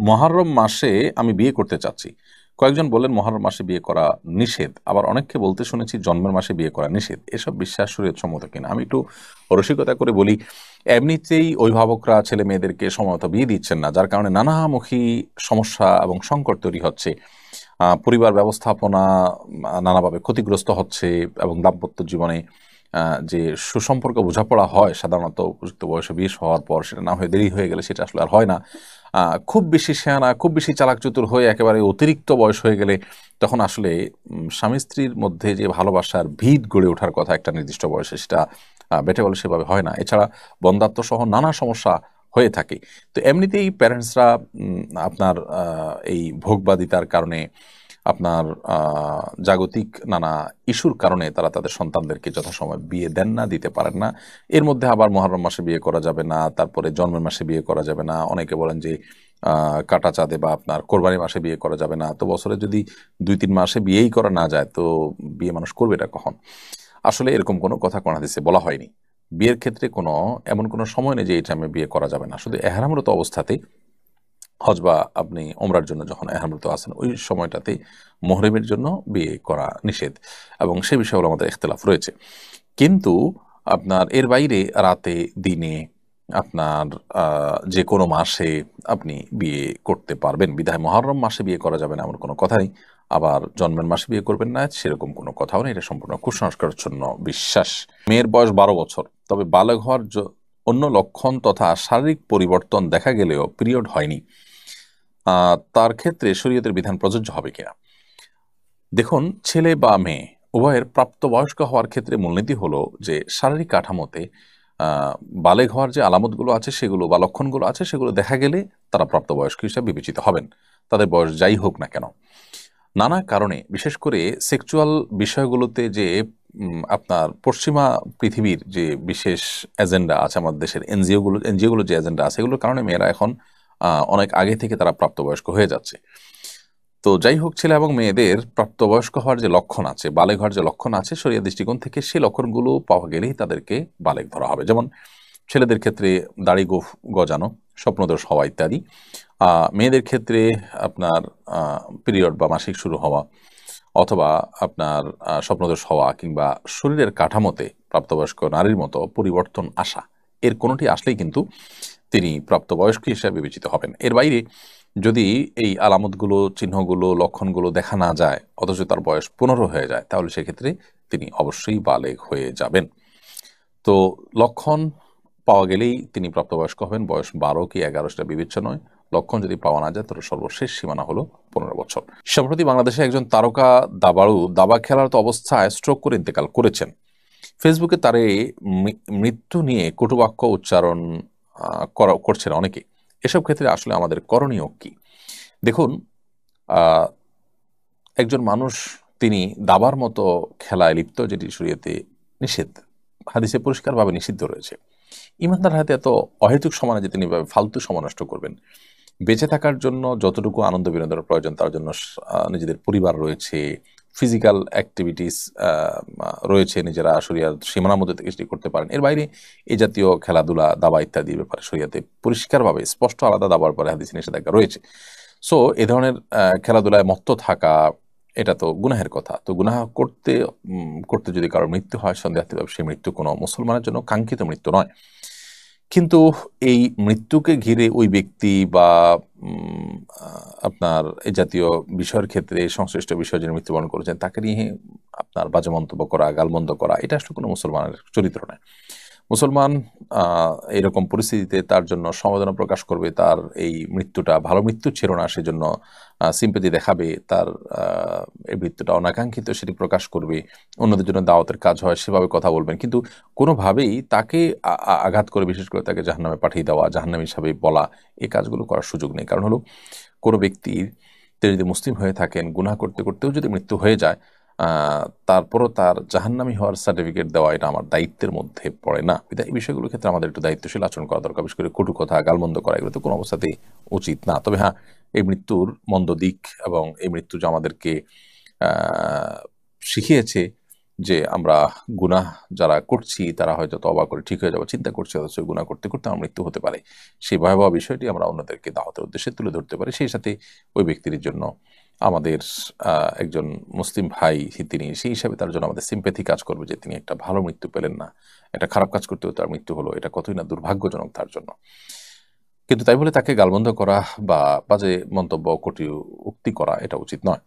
মহররম মাসে আমি বিয়ে করতে চাচ্ছি। কয়েকজন বললেন মহররম মাসে বিয়ে করা নিষেধ, আবার অনেককে বলতে শুনেছি জন্মের মাসে বিয়ে করা নিষেধ। এসব বিশ্বাস শরীয়তসম্মত কিনা? আমি একটু রসিকতা করে বলি, এমনিতেই অভিভাবকরা ছেলে মেয়েদেরকে সময়মত বিয়ে দিচ্ছেন না, যার কারণে নানামুখী সমস্যা এবং সংকট তৈরি হচ্ছে। পরিবার ব্যবস্থাপনা নানাভাবে ক্ষতিগ্রস্ত হচ্ছে এবং দাম্পত্য জীবনে যে সুসম্পর্ক বোঝাপড়া হয় সাধারণত উপযুক্ত বয়সে বিয়ে হওয়ার পর, সেটা না হয়ে দেরি হয়ে গেলে সেটা আসলে আর হয় না। খুব বেশি শেয়ানা, খুব বেশি চালাক চতুর হয়ে একেবারে অতিরিক্ত বয়স হয়ে গেলে তখন আসলে স্বামী স্ত্রীর মধ্যে যে ভালোবাসার ভিত গড়ে ওঠার কথা একটা নির্দিষ্ট বয়সে, সেটা বেটে বলে সেভাবে হয় না। এছাড়া বন্ধ্যাত্ব সহ নানা সমস্যা হয়ে থাকে। তো এমনিতেই প্যারেন্টসরা আপনার এই ভোগবাদিতার কারণে, আপনার জাগতিক নানা ইস্যুর কারণে তারা তাদের সন্তানদেরকে যথাসময়ে বিয়ে দেন না, দিতে পারেন না। এর মধ্যে আবার মহররম মাসে বিয়ে করা যাবে না, তারপরে জন্মের মাসে বিয়ে করা যাবে না। অনেকে বলেন যে কাটা চাঁদে বা আপনার কোরবানি মাসে বিয়ে করা যাবে না। তো বছরে যদি 2-3 মাসে বিয়েই করা না যায়, তো বিয়ে মানুষ করবে এটা কখন? আসলে এরকম কোনো কথা কোন হাদিসে বলা হয়নি। বিয়ের ক্ষেত্রে কোনো এমন কোনো সময় নেই যে এই টাইমে বিয়ে করা যাবে না। শুধু এহরামরত অবস্থাতেই, হজ বা আপনি ওমরার জন্য যখন এহরামরত আছেন ওই সময়টাতে মুহরিমের জন্য বিয়ে করা নিষেধ, এবং সে বিষয়ে আমাদের ইখতিলাফ রয়েছে। কিন্তু আপনার এর বাইরে রাতে, দিনে, আপনার যে কোনো মাসে আপনি বিয়ে করতে পারবেন। বিধায় মহররম মাসে বিয়ে করা যাবে না এমন কোনো কথা নেই। আবার জন্মের মাসে বিয়ে করবেন না সেরকম কোনো কথাও নেই। এটা সম্পূর্ণ কুসংস্কারাচ্ছন্ন বিশ্বাস। মেয়ের বয়স 12 বছর, তবে বালেগ হওয়ার অন্য লক্ষণ তথা শারীরিক পরিবর্তন দেখা গেলেও পিরিয়ড হয়নি, তার ক্ষেত্রে শরীয়তের বিধান প্রযোজ্য হবে কিনা? দেখুন, ছেলে বা মেয়ে উভয়ের প্রাপ্তবয়স্ক হওয়ার ক্ষেত্রে মূলনীতি হলো যে শারীরিক কাঠামোতে আহ, বালেগ হওয়ার যে আলামতগুলো আছে সেগুলো বা লক্ষণগুলো আছে সেগুলো দেখা গেলে তারা প্রাপ্তবয়স্ক হিসেবে বিবেচিত হবেন, তাদের বয়স যাই হোক না কেন। নানা কারণে, বিশেষ করে সেক্সুয়াল বিষয়গুলোতে যে আপনার পশ্চিমা পৃথিবীর যে বিশেষ এজেন্ডা আছে, আমাদের দেশের এনজিওগুলো যে এজেন্ডা আছে, এগুলোর কারণে মেয়েরা এখন অনেক আগে থেকে তারা প্রাপ্তবয়স্ক হয়ে যাচ্ছে। তো যাই হোক, ছেলে এবং মেয়েদের প্রাপ্তবয়স্ক হওয়ার যে লক্ষণ আছে, বালেগ হওয়ার যে লক্ষণ আছে, শরিয়া দৃষ্টিকোণ থেকে সেই লক্ষণগুলো পাওয়া গেলেই তাদেরকে বালেগ ধরা হবে। যেমন ছেলেদের ক্ষেত্রে দাড়ি গজানো, স্বপ্নদোষ হওয়া ইত্যাদি। মেয়েদের ক্ষেত্রে আপনার পিরিয়ড বা মাসিক শুরু হওয়া, অথবা আপনার স্বপ্নদোষ হওয়া, কিংবা শরীরের কাঠামোতে প্রাপ্তবয়স্ক নারীর মতো পরিবর্তন আসা, এর কোনোটি আসলেই কিন্তু তিনি প্রাপ্তবয়স্ক হিসেবে বিবেচিত হবেন। এর বাইরে যদি এই আলামতগুলো, চিহ্নগুলো, লক্ষণগুলো দেখা না যায় অথচ তার বয়স 15 হয়ে যায়, তাহলে সেক্ষেত্রে তিনি অবশ্যই বালেগ হয়ে যাবেন। তো লক্ষণ পাওয়া গেলেই তিনি প্রাপ্তবয়স্ক হবেন। বয়স 12 কি 11 সেটা বিবেচ্য নয়। লক্ষণ যদি পাওয়া না যায় তাহলে সর্বশেষ সীমানা হলো 15 বছর। সম্প্রতি বাংলাদেশে একজন তারকা দাবাড়ু দাবা খেলার তো অবস্থায় স্ট্রোক করে ইন্তেকাল করেছেন। ফেসবুকে তার এই মৃত্যু নিয়ে কটুবাক্য উচ্চারণ করছেন অনেকে। এসব ক্ষেত্রে আসলে আমাদের করণীয় কি? দেখুন, আহ, একজন মানুষ তিনি দাবার মতো খেলায় লিপ্ত, যেটি শরীয়তে নিষেধ, হাদিসে পরিষ্কারভাবে নিষিদ্ধ রয়েছে। ইমানদার হাতে এত অহেতুক সময় যে তিনি এভাবে ফালতু সময় নষ্ট করবেন। বেঁচে থাকার জন্য যতটুকু আনন্দ বিনোদনের প্রয়োজন, তার জন্য নিজেদের পরিবার রয়েছে, ফিজিক্যাল অ্যাক্টিভিটিস রয়েছে, নিজেরা শরিয়ার সীমানার মধ্যে থেকে সেটি করতে পারেন। এর বাইরে এই জাতীয় খেলাধুলা, দাবা ইত্যাদির ব্যাপারে শরিয়াতে পরিষ্কারভাবে স্পষ্ট আলাদা দাবার পরে হাদিসে নিষেধাজ্ঞা রয়েছে। সো এ ধরনের খেলাধুলায় মত্ত থাকা, এটা তো গুনাহের কথা। তো গুনাহ করতে করতে যদি কারোর মৃত্যু হয়, সন্দেহাতীতভাবে সেই মৃত্যু কোনো মুসলমানের জন্য কাঙ্ক্ষিত মৃত্যু নয়। কিন্তু এই মৃত্যুকে ঘিরে ওই ব্যক্তি বা আপনার এই জাতীয় বিষয়ের ক্ষেত্রে সংশ্লিষ্ট বিষয় যিনি মৃত্যুবরণ করেছেন তাকে নিয়ে আপনার বাজে মন্তব্য করা, গালমন্দ করা, এটা আসলে কোনো মুসলমানের চরিত্র নয়। মুসলমান এরকম পরিস্থিতিতে তার জন্য সমবেদনা প্রকাশ করবে, তার এই মৃত্যুটা ভালো মৃত্যু ছিল না সেজন্য সিম্পেথি দেখাবে, তার এই মৃত্যুটা অনাকাঙ্ক্ষিত সেটি প্রকাশ করবে, অন্যদের জন্য দাওয়াতের কাজ হয় সেভাবে কথা বলবেন। কিন্তু কোনোভাবেই তাকে আঘাত করে, বিশেষ করে তাকে জাহান্নামে পাঠিয়ে দেওয়া, জাহান্নামী হিসাবে বলা, এই কাজগুলো করার সুযোগ নেই। কারণ হলো, কোনো ব্যক্তির, তিনি যদি মুসলিম হয়ে থাকেন, গুনাহ করতে করতেও যদি মৃত্যু হয়ে যায়, তারপরও তার জাহান্নামী হওয়ার সার্টিফিকেট দেওয়া এটা আমার দায়িত্বের মধ্যে পড়ে না। এই বিষয়গুলোর ক্ষেত্রে আমাদের একটু দায়িত্বশীল আচরণ করা দরকার। বিশেষ করে কটু কথা, গালমন্দ করা, এগুলো তো কোনো অবস্থাতেই উচিত না। তবে হ্যাঁ, এই মৃত্যুর মন্দ দিক এবং এই মৃত্যু যে আমাদেরকে শিখিয়েছে যে আমরা গুনাহ যারা করছি তারা হয়তো তওবা করে ঠিক হয়ে যাবো চিন্তা করছি, অথচ গুনাহ করতে করতে আমার মৃত্যু হতে পারে। সেই ভয়াবহ বিষয়টি আমরা অন্যদেরকে দাওয়াতের উদ্দেশ্যে তুলে ধরতে পারি। সেই সাথে ওই ব্যক্তির জন্য আমাদের একজন মুসলিম ভাই তিনি, সেই হিসাবে তার জন্য আমাদের সিম্প্যাথি কাজ করবে যে তিনি একটা ভালো মৃত্যু পেলেন না, একটা খারাপ কাজ করতেও তার মৃত্যু হলো, এটা কতই না দুর্ভাগ্যজনক তার জন্য। কিন্তু তাই বলে তাকে গালমন্দ করা বা বাজে মন্তব্য, কটূক্তি করা এটা উচিত নয়।